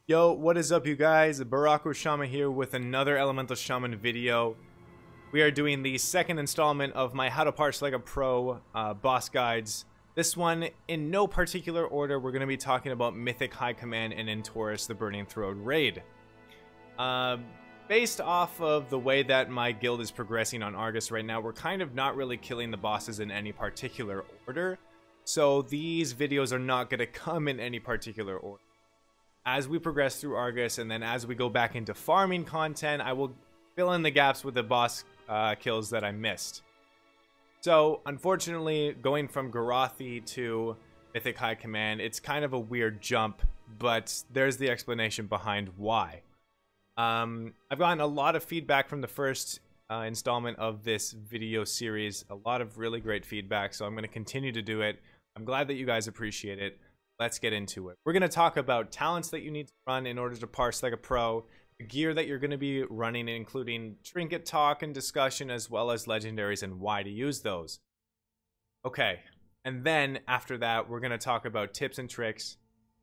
Yo, what is up, you guys? Barokoshama here with another Elemental Shaman video. We are doing the second installment of my How to Parse Like a Pro boss guides. This one, in no particular order, we're going to be talking about Mythic High Command and in Taurus, the Burning Throat raid. Based off of the way that my guild is progressing on Argus right now, we're kind of not really killing the bosses in any particular order. So these videos are not going to come in any particular order. As we progress through Argus, and then as we go back into farming content, I will fill in the gaps with the boss kills that I missed. So, unfortunately, going from Garathi to Mythic High Command, it's kind of a weird jump, but there's the explanation behind why. I've gotten a lot of feedback from the first installment of this video series, a lot of really great feedback, so I'm going to continue to do it. I'm glad that you guys appreciate it. Let's get into it. We're going to talk about talents that you need to run in order to parse like a pro, the gear that you're going to be running, including trinket talk and discussion, as well as legendaries and why to use those. Okay, and then after that, we're going to talk about tips and tricks,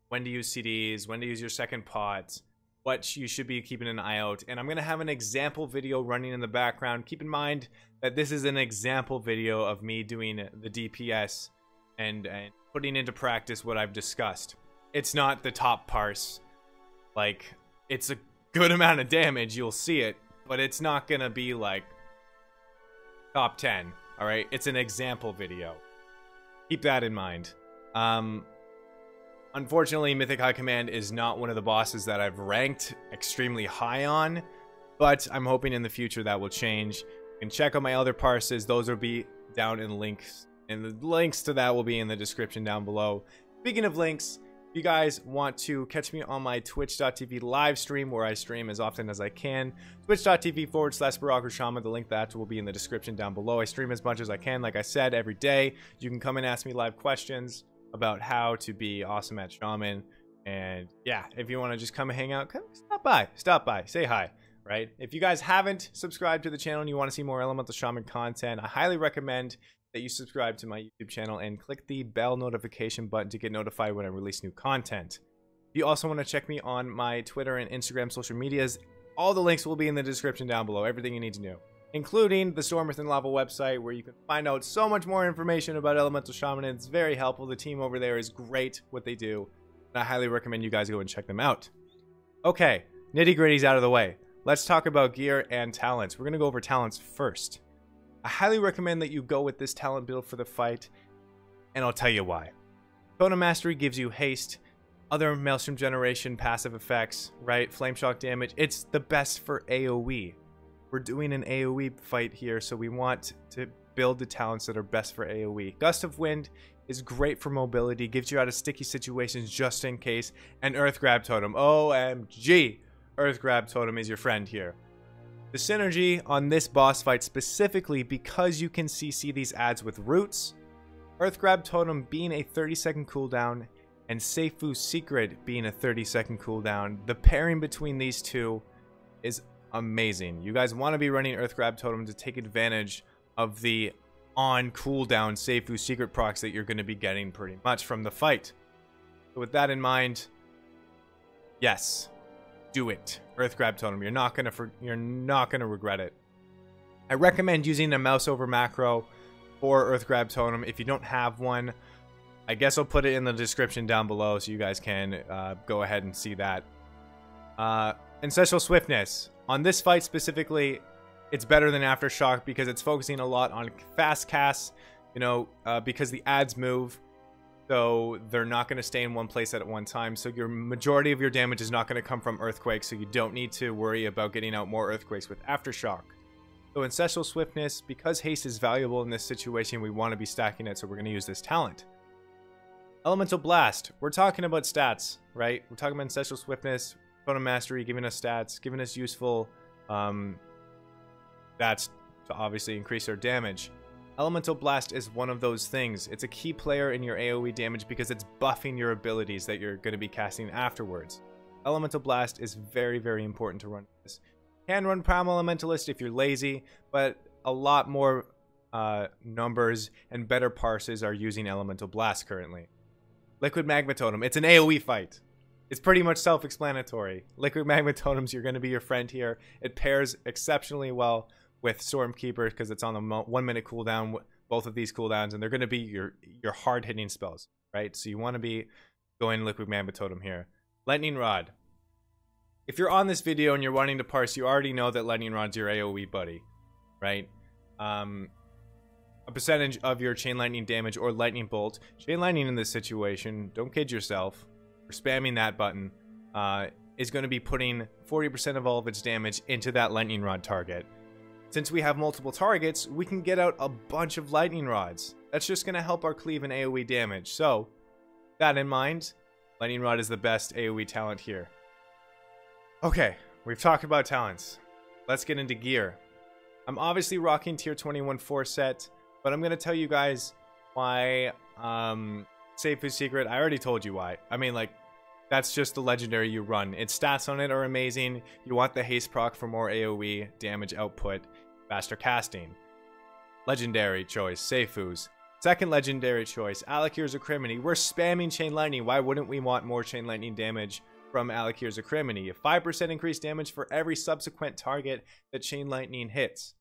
when to use CDs, when to use your second pot, what you should be keeping an eye out, and I'm going to have an example video running in the background. Keep in mind that this is an example video of me doing the DPS and putting into practice what I've discussed. It's not the top parse. Like, it's a good amount of damage, you'll see it, but it's not going to be like top 10, alright? It's an example video. Keep that in mind. Unfortunately, Mythic High Command is not one of the bosses that I've ranked extremely high on, but I'm hoping in the future that will change. You can check out my other parses. Those will be down in links, and the links to that will be in the description down below. Speaking of links, if you guys want to catch me on my twitch.tv live stream, where I stream as often as I can, twitch.tv/Barokoshama, the link to that will be in the description down below. I stream as much as I can, like I said, every day. You can come and ask me live questions about how to be awesome at Shaman. And yeah, if you want to just come and hang out, stop by, say hi, right? If you guys haven't subscribed to the channel and you want to see more Elemental Shaman content, I highly recommend that you subscribe to my YouTube channel and click the bell notification button to get notified when I release new content. If you also want to check me on my Twitter and Instagram social medias, all the links will be in the description down below, everything you need to know, including the Storm Within Lava website, where you can find out so much more information about Elemental Shaman, and it's very helpful. The team over there is great what they do, and I highly recommend you guys go and check them out. Okay, nitty-gritty's out of the way. Let's talk about gear and talents. We're going to go over talents first. I highly recommend that you go with this talent build for the fight, and I'll tell you why. Totem Mastery gives you haste, other Maelstrom generation passive effects, right? Flame shock damage. It's the best for AoE. We're doing an AoE fight here, so we want to build the talents that are best for AoE. Gust of Wind is great for mobility, gives you out of sticky situations just in case, and Earthgrab Totem. OMG! Earthgrab Totem is your friend here. The synergy on this boss fight specifically, because you can CC these adds with roots, Earthgrab Totem being a 30-second cooldown, and Seifu's Secret being a 30-second cooldown, the pairing between these two is amazing. You guys want to be running Earthgrab Totem to take advantage of the on cooldown Seifu's Secret procs that you're going to be getting pretty much from the fight. So with that in mind, yes, do it. Earthgrab Totem. You're not gonna regret it. I recommend using a mouse over macro for Earthgrab Totem. If you don't have one, I guess I'll put it in the description down below so you guys can go ahead and see that. Ancestral Swiftness. On this fight specifically, it's better than Aftershock because it's focusing a lot on fast casts, you know, because the adds move. So they're not going to stay in one place at one time. So your majority of your damage is not going to come from Earthquakes. So you don't need to worry about getting out more Earthquakes with Aftershock. So Ancestral Swiftness, because haste is valuable in this situation, we want to be stacking it. So we're going to use this talent. Elemental Blast. We're talking about stats, right? We're talking about Ancestral Swiftness, Totem Mastery, giving us stats, giving us useful stats to obviously increase our damage. Elemental Blast is one of those things. It's a key player in your AoE damage because it's buffing your abilities that you're going to be casting afterwards. Elemental Blast is very, very important to run this. You can run Primal Elementalist if you're lazy, but a lot more numbers and better parses are using Elemental Blast currently. Liquid Magma Totem. It's an AoE fight. It's pretty much self-explanatory. Liquid Magma Totems, you're going to be your friend here. It pairs exceptionally well with Stormkeeper because it's on the 1 minute cooldown, both of these cooldowns, and they're going to be your hard-hitting spells, right? So you want to be going Liquid Magma Totem here. Lightning Rod. If you're on this video and you're wanting to parse, you already know that Lightning Rod's your AoE buddy, right? A percentage of your Chain Lightning damage or Lightning Bolt. Chain Lightning in this situation, don't kid yourself, for spamming that button, is going to be putting 40% of all of its damage into that Lightning Rod target. Since we have multiple targets, we can get out a bunch of Lightning Rods. That's just going to help our cleave and AoE damage. So, that in mind, Lightning Rod is the best AoE talent here. Okay, we've talked about talents. Let's get into gear. I'm obviously rocking tier 21 4 set, but I'm going to tell you guys why Seifu's Secret. I already told you why. I mean, like, that's just the legendary you run. Its stats on it are amazing. You want the haste proc for more AoE damage output, faster casting. Legendary choice, Seifu's. Second legendary choice, Alakir's Acrimony. We're spamming Chain Lightning. Why wouldn't we want more Chain Lightning damage from Alakir's Acrimony? A 5% increased damage for every subsequent target that Chain Lightning hits.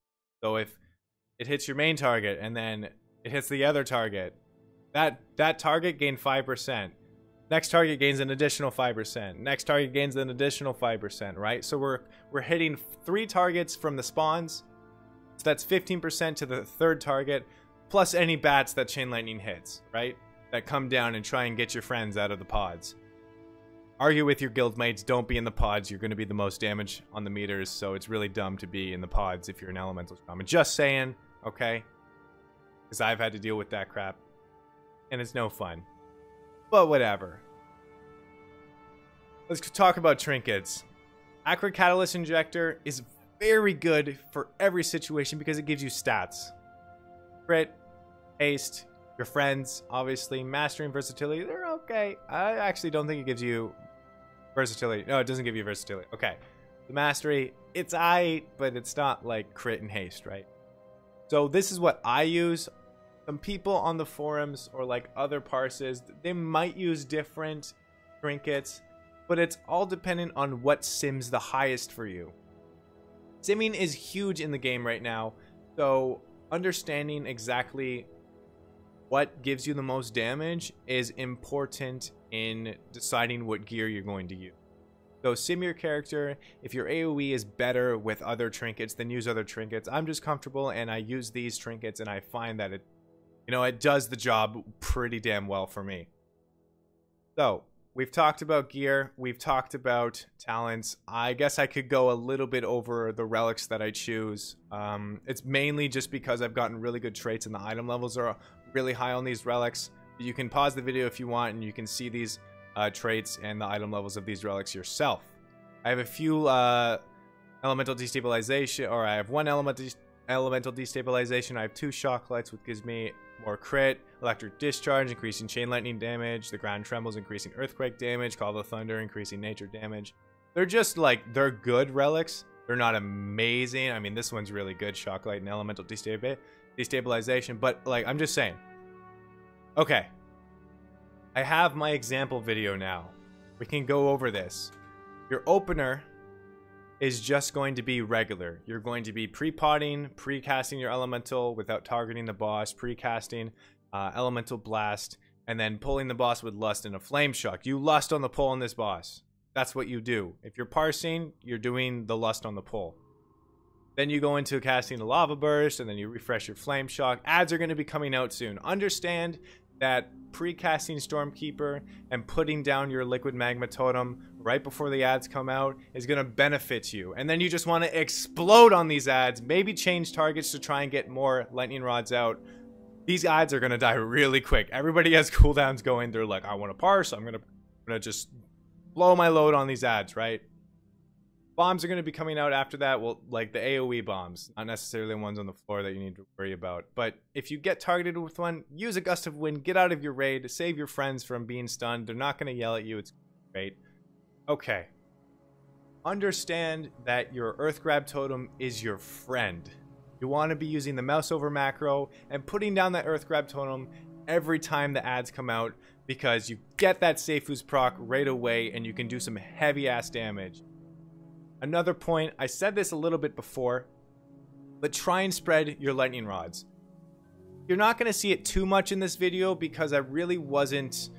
So if it hits your main target and then it hits the other target, that target gained 5%. Next target gains an additional 5%. Next target gains an additional 5%, right? So we're hitting 3 targets from the spawns. So that's 15% to the third target, plus any bats that Chain Lightning hits, right? That come down and try and get your friends out of the pods. Argue with your guildmates, don't be in the pods. You're going to be the most damage on the meters, so it's really dumb to be in the pods if you're an Elemental Shaman. Just saying, okay? Because I've had to deal with that crap, and it's no fun. But whatever. Let's talk about trinkets. Acrid Catalyst Injector is very good for every situation because it gives you stats. Crit, haste, your friends, obviously. Mastery and versatility, they're okay. I actually don't think it gives you versatility. No, it doesn't give you versatility. Okay. The mastery, it's aight, but it's not like crit and haste, right? So this is what I use. Some people on the forums or like other parses, they might use different trinkets, but it's all dependent on what sims the highest for you. Simming is huge in the game right now, so understanding exactly what gives you the most damage is important in deciding what gear you're going to use. So sim your character. If your AoE is better with other trinkets, then use other trinkets. I'm just comfortable and I use these trinkets and I find that it does the job pretty damn well for me. So, we've talked about gear. We've talked about talents. I guess I could go a little bit over the relics that I choose. It's mainly just because I've gotten really good traits and the item levels are really high on these relics. You can pause the video if you want and you can see these traits and the item levels of these relics yourself. I have a few elemental destabilization, or I have one elemental destabilization. I have 2 shock lights, which gives me more crit, electric discharge, increasing chain lightning damage, the ground trembles, increasing earthquake damage, call of thunder, increasing nature damage. They're just like, they're good relics. They're not amazing. I mean, this one's really good, shock light and elemental destabilization, but like, I'm just saying. Okay. I have my example video now. We can go over this. Your opener is just going to be regular. You're going to be pre-potting, pre-casting your elemental without targeting the boss, pre-casting elemental blast, and then pulling the boss with lust and a flame shock. You lust on the pull on this boss. That's what you do. If you're parsing, you're doing the lust on the pull. Then you go into casting a lava burst, and then you refresh your flame shock. Ads are going to be coming out soon. Understand that pre-casting Stormkeeper and putting down your liquid magma totem right before the ads come out is going to benefit you. And then you just want to explode on these ads, maybe change targets to try and get more lightning rods out. These ads are going to die really quick. Everybody has cooldowns going. They're like, I want to parse. I'm going to just blow my load on these ads, right? Bombs are going to be coming out after that. Well, like the AoE bombs, not necessarily the ones on the floor that you need to worry about. But if you get targeted with one, use a gust of wind, get out of your raid, save your friends from being stunned. They're not going to yell at you. It's great. Okay. Understand that your Earthgrab Totem is your friend. You want to be using the mouse over macro and putting down that Earthgrab Totem every time the ads come out. because you get that Seifu's proc right away and you can do some heavy ass damage. Another point, I said this a little bit before, but try and spread your lightning rods. You're not going to see it too much in this video because I really wasn't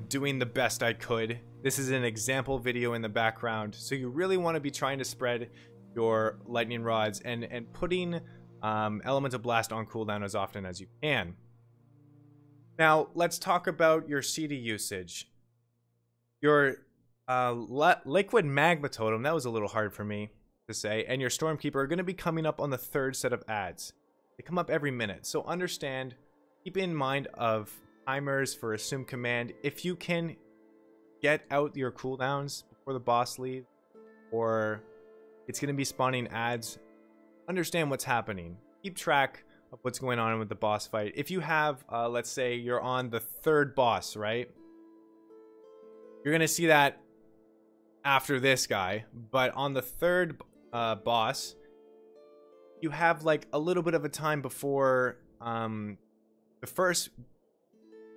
doing the best I could. This is an example video in the background, so you really want to be trying to spread your lightning rods and putting Elemental Blast on cooldown as often as you can. Now, let's talk about your CD usage. Your Liquid Magma Totem, that was a little hard for me to say, and your Stormkeeper are going to be coming up on the third set of ads. They come up every minute, so understand, keep in mind of timers for Assume Command. If you can get out your cooldowns before the boss leaves, or it's going to be spawning ads, understand what's happening. Keep track of what's going on with the boss fight. If you have, let's say you're on the third boss, right? You're going to see that after this guy, but on the third boss, you have like a little bit of a time before the first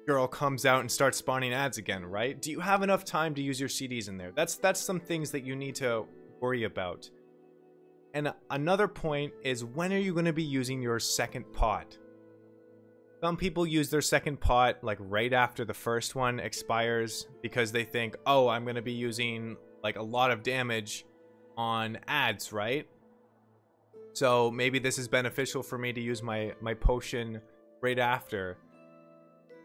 girl comes out and starts spawning ads again, right? Do you have enough time to use your CDs in there? That's some things that you need to worry about. And another point is, when are you going to be using your second pot? Some people use their second pot like right after the first one expires because they think, oh, I'm going to be using like a lot of damage on ads, right? So maybe this is beneficial for me to use my potion right after.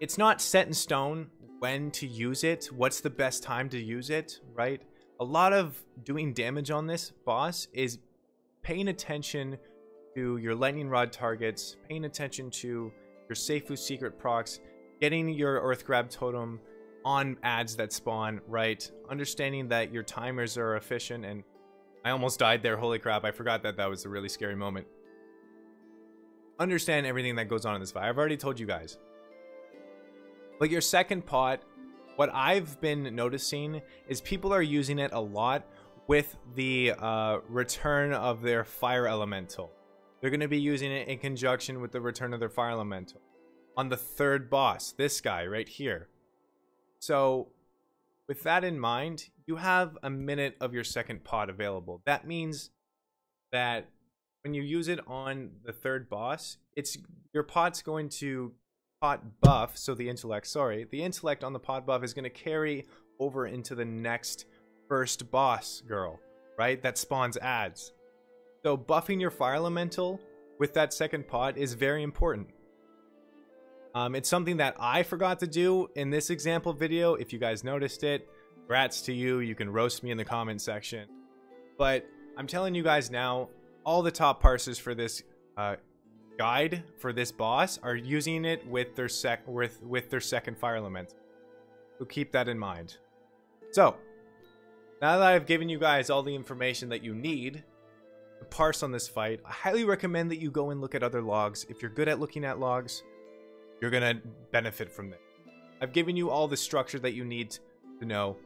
It's not set in stone when to use it, what's the best time to use it, right? A lot of doing damage on this boss is paying attention to your lightning rod targets, paying attention to your Seifu secret procs, getting your Earthgrab Totem on ads that spawn, right? Understanding that your timers are efficient. And I almost died there, holy crap, I forgot that that was a really scary moment. Understand everything that goes on in this fight. I've already told you guys. But your second pot, what I've been noticing is people are using it a lot with the return of their fire elemental. They're going to be using it in conjunction with the return of their fire elemental on the third boss, this guy right here. So with that in mind, you have a minute of your second pot available. That means that when you use it on the third boss, your pot's going to pot buff, so the intellect on the pot buff is going to carry over into the next first boss girl, right? That spawns ads. So buffing your fire elemental with that second pot is very important. It's something that I forgot to do in this example video. If you guys noticed it, congrats to you. You can roast me in the comment section. But I'm telling you guys now, all the top parsers for this guide for this boss are using it with their second fire element. So keep that in mind. So now that I've given you guys all the information that you need to parse on this fight, I highly recommend that you go and look at other logs. If you're good at looking at logs, you're gonna benefit from this. I've given you all the structure that you need to know.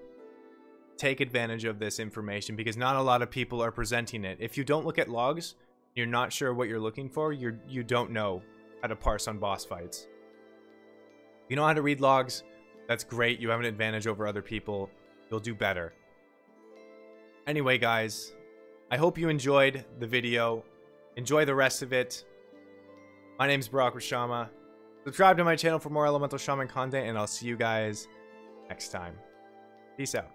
Take advantage of this information because not a lot of people are presenting it. If you don't look at logs, you're not sure what you're looking for, you don't know how to parse on boss fights. If you know how to read logs, that's great. You have an advantage over other people. You'll do better. Anyway, guys, I hope you enjoyed the video. Enjoy the rest of it. My name's Barokoshama. Subscribe to my channel for more Elemental Shaman content, and I'll see you guys next time. Peace out.